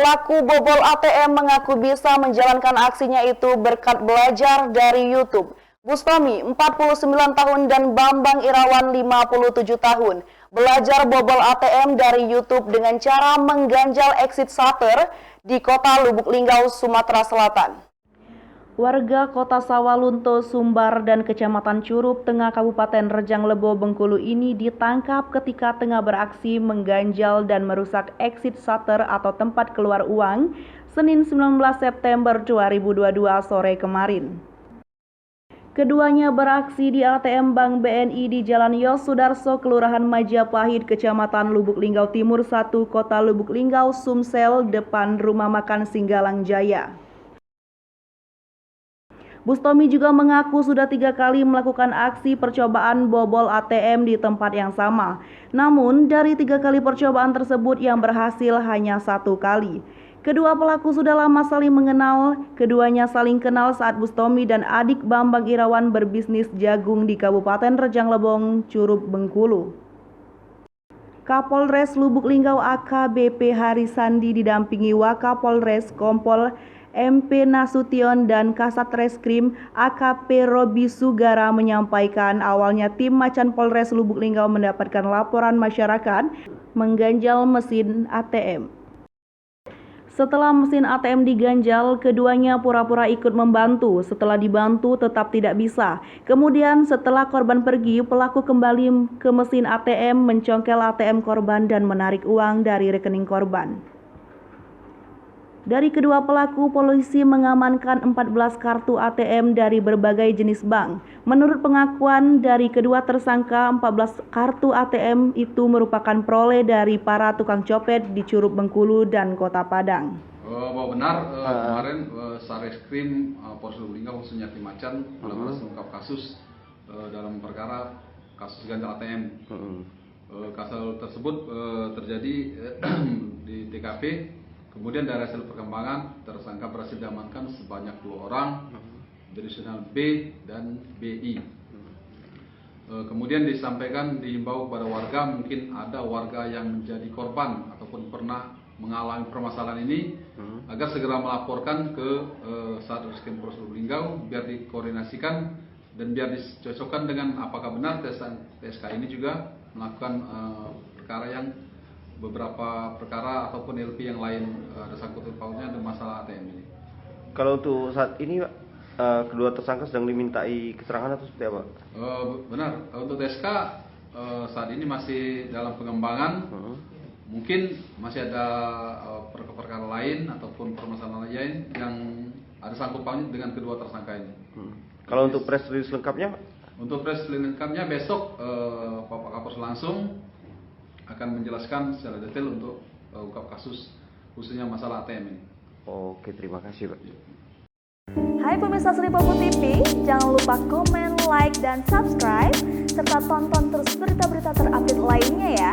Pelaku bobol ATM mengaku bisa menjalankan aksinya itu berkat belajar dari YouTube. Bustami, 49 tahun dan Bambang Irawan, 57 tahun, belajar bobol ATM dari YouTube dengan cara mengganjal exit shutter di kota Lubuk Linggau, Sumatera Selatan. Warga Kota Sawalunto, Sumbar, dan Kecamatan Curup Tengah Kabupaten Rejang Lebo, Bengkulu ini ditangkap ketika tengah beraksi mengganjal dan merusak exit shutter atau tempat keluar uang Senin 19 September 2022 sore kemarin. Keduanya beraksi di ATM Bank BNI di Jalan Yos Sudarso, Kelurahan Majapahit, Kecamatan Lubuk Linggau Timur 1, Kota Lubuk Linggau, Sumsel, depan Rumah Makan Singgalang Jaya. Bustami juga mengaku sudah 3 kali melakukan aksi percobaan bobol ATM di tempat yang sama. Namun, dari 3 kali percobaan tersebut yang berhasil hanya 1 kali. Kedua pelaku sudah lama saling mengenal. Keduanya saling kenal saat Bustami dan adik Bambang Irawan berbisnis jagung di Kabupaten Rejang Lebong, Curup, Bengkulu. Kapolres Lubuk Linggau AKBP Harisandi didampingi Wakapolres Kompol MP Nasution dan Kasat Reskrim AKP Robi Sugara menyampaikan awalnya tim Macan Polres Lubuk Linggau mendapatkan laporan masyarakat mengganjal mesin ATM. Setelah mesin ATM diganjal, keduanya pura-pura ikut membantu. Setelah dibantu tetap tidak bisa. Kemudian setelah korban pergi, pelaku kembali ke mesin ATM, mencongkel ATM korban dan menarik uang dari rekening korban. Dari kedua pelaku, polisi mengamankan 14 kartu ATM dari berbagai jenis bank. Menurut pengakuan dari kedua tersangka, 14 kartu ATM itu merupakan peroleh dari para tukang copet di Curup, Bengkulu, dan Kota Padang. Bahwa benar kemarin Sareskrim Polres Lubuk Linggau khususnya tim Macan melakukan mengungkap kasus dalam perkara kasus ganjal ATM. Kasus tersebut terjadi di TKP. Kemudian dari hasil perkembangan, tersangka berhasil diamankan sebanyak 2 orang, berinisial B dan BI. Kemudian disampaikan, dihimbau kepada warga, mungkin ada warga yang menjadi korban ataupun pernah mengalami permasalahan ini, agar segera melaporkan ke Satreskrim Polres Lubuk Linggau, biar dikoordinasikan dan biar dicocokkan dengan apakah benar TSK ini juga melakukan perkara yang beberapa perkara ataupun LP yang lain ada sangkut pautnya dengan masalah ATM ini. Kalau untuk saat ini Pak, kedua tersangka sedang dimintai keterangan atau seperti apa? Benar, untuk TSK saat ini masih dalam pengembangan. Mungkin masih ada perkara lain ataupun permasalahan lain yang ada sangkut pautnya dengan kedua tersangka ini. Kalau untuk press release lengkapnya Pak? Untuk press release lengkapnya besok Bapak Kapolres langsung akan menjelaskan secara detail untuk ungkap kasus khususnya masalah ATM ini. Oke, terima kasih Pak. Hai pemirsa Sri Popo TV, jangan lupa komen, like, dan subscribe, serta tonton terus berita-berita terupdate lainnya ya.